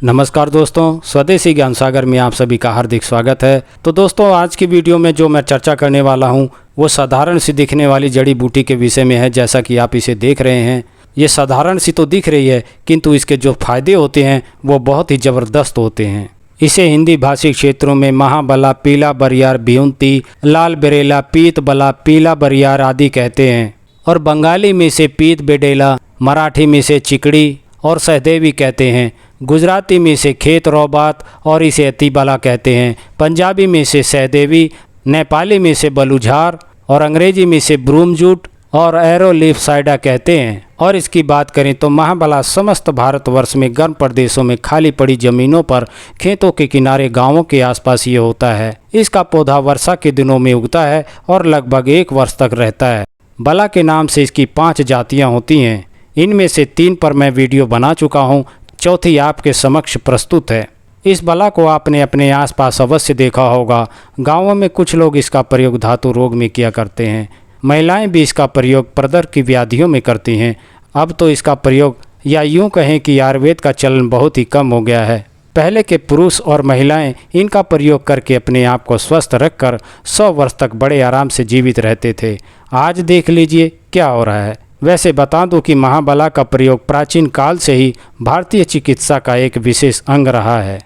नमस्कार दोस्तों, स्वदेशी ज्ञान सागर में आप सभी का हार्दिक स्वागत है। तो दोस्तों, आज की वीडियो में जो मैं चर्चा करने वाला हूं वो साधारण सी दिखने वाली जड़ी बूटी के विषय में है। जैसा कि आप इसे देख रहे हैं, ये साधारण सी तो दिख रही है, किंतु इसके जो फायदे होते हैं वो बहुत ही ज़बरदस्त होते हैं। इसे हिंदी भाषी क्षेत्रों में महाबला, पीला बरियार, भिउंती, लाल बेरेला, पीत बला, पीला बरियार आदि कहते हैं। और बंगाली में इसे पीत बेडेला, मराठी में इसे चिकड़ी और सहदेवी कहते हैं। गुजराती में इसे खेत रौबात और इसे अतिबला कहते हैं। पंजाबी में इसे सहदेवी, नेपाली में इसे बलुझार और अंग्रेजी में इसे ब्रूमजूट और एरोलीफ साइडा कहते हैं। और इसकी बात करें तो महाबला समस्त भारतवर्ष में गर्म प्रदेशों में खाली पड़ी जमीनों पर, खेतों के किनारे, गांवों के आसपास ये होता है। इसका पौधा वर्षा के दिनों में उगता है और लगभग 1 वर्ष तक रहता है। बला के नाम से इसकी 5 जातियाँ होती हैं। इनमें से 3 पर मैं वीडियो बना चुका हूँ, चौथी आपके समक्ष प्रस्तुत है। इस बला को आपने अपने आसपास अवश्य देखा होगा। गांवों में कुछ लोग इसका प्रयोग धातु रोग में किया करते हैं। महिलाएं भी इसका प्रयोग प्रदर की व्याधियों में करती हैं। अब तो इसका प्रयोग, या यूं कहें कि आयुर्वेद का चलन बहुत ही कम हो गया है। पहले के पुरुष और महिलाएं इनका प्रयोग करके अपने आप को स्वस्थ रखकर 100 वर्ष तक बड़े आराम से जीवित रहते थे। आज देख लीजिए क्या हो रहा है। वैसे बता दूं कि महाबला का प्रयोग प्राचीन काल से ही भारतीय चिकित्सा का एक विशेष अंग रहा है।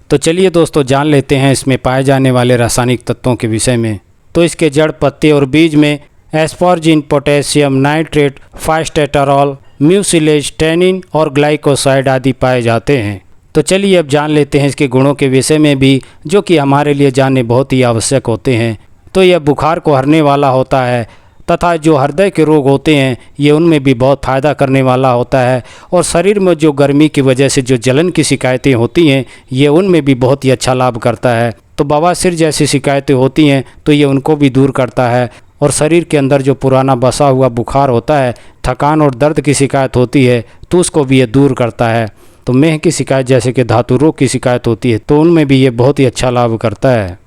तो चलिए दोस्तों, जान लेते हैं इसमें पाए जाने वाले रासायनिक तत्वों के विषय में। तो इसके जड़, पत्ते और बीज में एस्पार्जिन, पोटेशियम नाइट्रेट, फास्फेटरॉल, म्यूसिलेज, टैनिन और ग्लाइकोसाइड आदि पाए जाते हैं। तो चलिए अब जान लेते हैं इसके गुणों के विषय में भी, जो कि हमारे लिए जानने बहुत ही आवश्यक होते हैं। तो यह बुखार को हरने वाला होता है तथा जो हृदय के रोग होते हैं ये उनमें भी बहुत फ़ायदा करने वाला होता है। और शरीर में जो गर्मी की वजह से जो जलन की शिकायतें होती हैं ये उनमें भी बहुत ही अच्छा लाभ करता है। तो बवासीर जैसी शिकायतें होती हैं तो ये उनको भी दूर करता है। और शरीर के अंदर जो पुराना बसा हुआ बुखार होता है, थकान और दर्द की शिकायत होती है तो उसको भी ये दूर करता है। तो मेह की शिकायत जैसे कि धातु रोग की शिकायत होती है तो उनमें भी ये बहुत ही अच्छा लाभ करता है।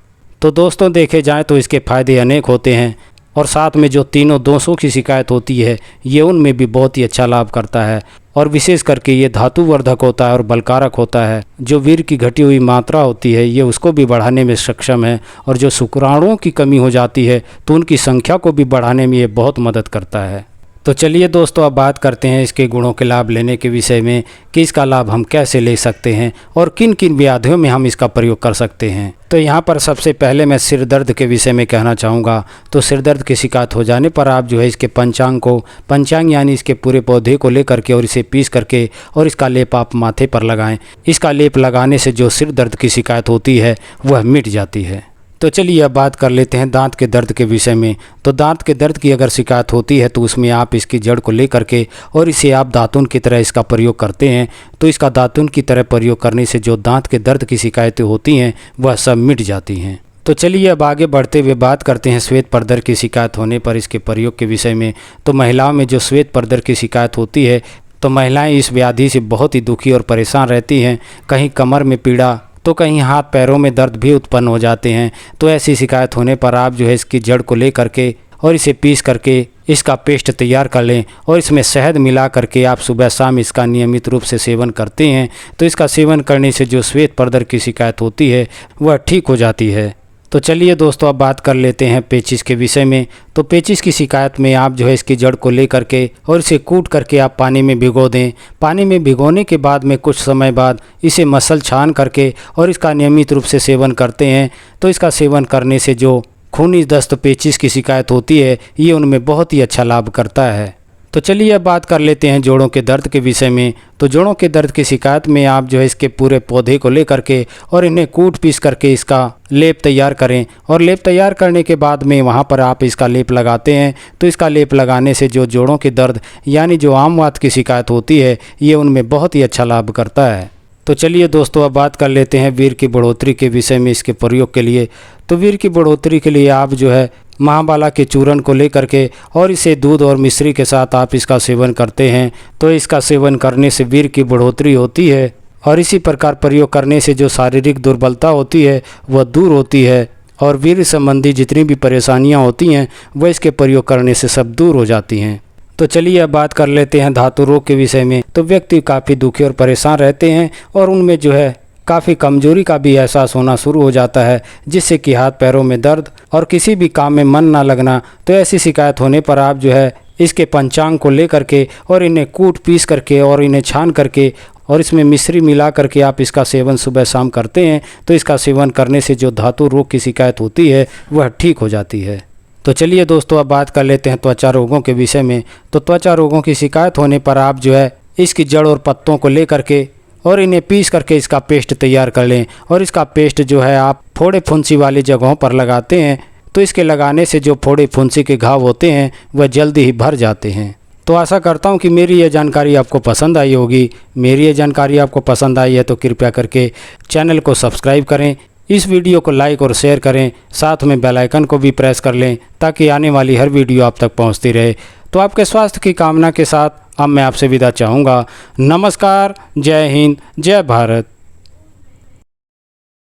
तो दोस्तों, देखे जाएँ तो इसके फ़ायदे अनेक होते हैं। और साथ में जो तीनों दोषों की शिकायत होती है ये उनमें भी बहुत ही अच्छा लाभ करता है। और विशेष करके ये धातुवर्धक होता है और बलकारक होता है। जो वीर की घटी हुई मात्रा होती है ये उसको भी बढ़ाने में सक्षम है। और जो शुक्राणुओं की कमी हो जाती है तो उनकी संख्या को भी बढ़ाने में ये बहुत मदद करता है। तो चलिए दोस्तों, अब बात करते हैं इसके गुणों के लाभ लेने के विषय में कि इसका लाभ हम कैसे ले सकते हैं और किन किन व्याधियों में हम इसका प्रयोग कर सकते हैं। तो यहाँ पर सबसे पहले मैं सिर दर्द के विषय में कहना चाहूँगा। तो सिर दर्द की शिकायत हो जाने पर आप जो है इसके पंचांग यानी इसके पूरे पौधे को लेकर के और इसे पीस करके और इसका लेप आप माथे पर लगाएं। इसका लेप लगाने से जो सिर दर्द की शिकायत होती है वह मिट जाती है। तो चलिए अब बात कर लेते हैं दांत के दर्द के विषय में। तो दांत के दर्द की अगर शिकायत होती है तो उसमें आप इसकी जड़ को लेकर के और इसे आप दातुन की तरह इसका प्रयोग करते हैं तो इसका दातुन की तरह प्रयोग करने से जो दांत के दर्द की शिकायतें होती हैं वह सब मिट जाती हैं। तो चलिए अब आगे बढ़ते हुए बात करते हैं श्वेत परदर की शिकायत होने पर इसके प्रयोग के विषय में। तो महिलाओं में जो श्वेत परदर की शिकायत होती है तो महिलाएँ इस व्याधि से बहुत ही दुखी और परेशान रहती हैं। कहीं कमर में पीड़ा तो कहीं हाथ पैरों में दर्द भी उत्पन्न हो जाते हैं। तो ऐसी शिकायत होने पर आप जो है इसकी जड़ को ले करके और इसे पीस करके इसका पेस्ट तैयार कर लें और इसमें शहद मिला करके आप सुबह शाम इसका नियमित रूप से सेवन करते हैं तो इसका सेवन करने से जो श्वेत परदर की शिकायत होती है वह ठीक हो जाती है। तो चलिए दोस्तों, अब बात कर लेते हैं पेचिश के विषय में। तो पेचिश की शिकायत में आप जो है इसकी जड़ को ले करके और इसे कूट करके आप पानी में भिगो दें। पानी में भिगोने के बाद में कुछ समय बाद इसे मसल छान करके और इसका नियमित रूप से सेवन करते हैं तो इसका सेवन करने से जो खूनी दस्त, पेचिश की शिकायत होती है ये उनमें बहुत ही अच्छा लाभ करता है। तो चलिए अब बात कर लेते हैं जोड़ों के दर्द के विषय में। तो जोड़ों के दर्द की शिकायत में आप जो है इसके पूरे पौधे को लेकर के और इन्हें कूट पीस करके इसका लेप तैयार करें। और लेप तैयार करने के बाद में वहाँ पर आप इसका लेप लगाते हैं तो इसका लेप लगाने से जो जोड़ों के दर्द यानी जो आम वात की शिकायत होती है ये उनमें बहुत ही अच्छा लाभ करता है। तो चलिए दोस्तों, अब बात कर लेते हैं वीर की बढ़ोतरी के विषय में इसके प्रयोग के लिए। तो वीर की बढ़ोतरी के लिए आप जो है महाबाला के चूर्ण को लेकर के और इसे दूध और मिश्री के साथ आप इसका सेवन करते हैं तो इसका सेवन करने से वीर की बढ़ोतरी होती है। और इसी प्रकार प्रयोग करने से जो शारीरिक दुर्बलता होती है वह दूर होती है और वीर संबंधी जितनी भी परेशानियां होती हैं वह इसके प्रयोग करने से सब दूर हो जाती हैं। तो चलिए अब बात कर लेते हैं धातु रोग के विषय में। तो व्यक्ति काफ़ी दुखी और परेशान रहते हैं और उनमें जो है काफ़ी कमजोरी का भी एहसास होना शुरू हो जाता है, जिससे कि हाथ पैरों में दर्द और किसी भी काम में मन ना लगना। तो ऐसी शिकायत होने पर आप जो है इसके पंचांग को लेकर के और इन्हें कूट पीस करके और इन्हें छान करके और इसमें मिश्री मिला करके आप इसका सेवन सुबह शाम करते हैं तो इसका सेवन करने से जो धातु रोग की शिकायत होती है वह ठीक हो जाती है। तो चलिए दोस्तों अब बात कर लेते हैं त्वचा रोगों के विषय में। तो त्वचा रोगों की शिकायत होने पर आप जो है इसकी जड़ और पत्तों को ले करके और इन्हें पीस करके इसका पेस्ट तैयार कर लें और इसका पेस्ट जो है आप फोड़े फुंसी वाली जगहों पर लगाते हैं तो इसके लगाने से जो फोड़े फुंसी के घाव होते हैं वह जल्दी ही भर जाते हैं। तो आशा करता हूं कि मेरी ये जानकारी आपको पसंद आई होगी। मेरी ये जानकारी आपको पसंद आई है तो कृपया करके चैनल को सब्सक्राइब करें, इस वीडियो को लाइक और शेयर करें, साथ में बेल आइकन को भी प्रेस कर लें ताकि आने वाली हर वीडियो आप तक पहुंचती रहे। तो आपके स्वास्थ्य की कामना के साथ अब मैं आपसे विदा चाहूँगा। नमस्कार, जय हिंद, जय भारत।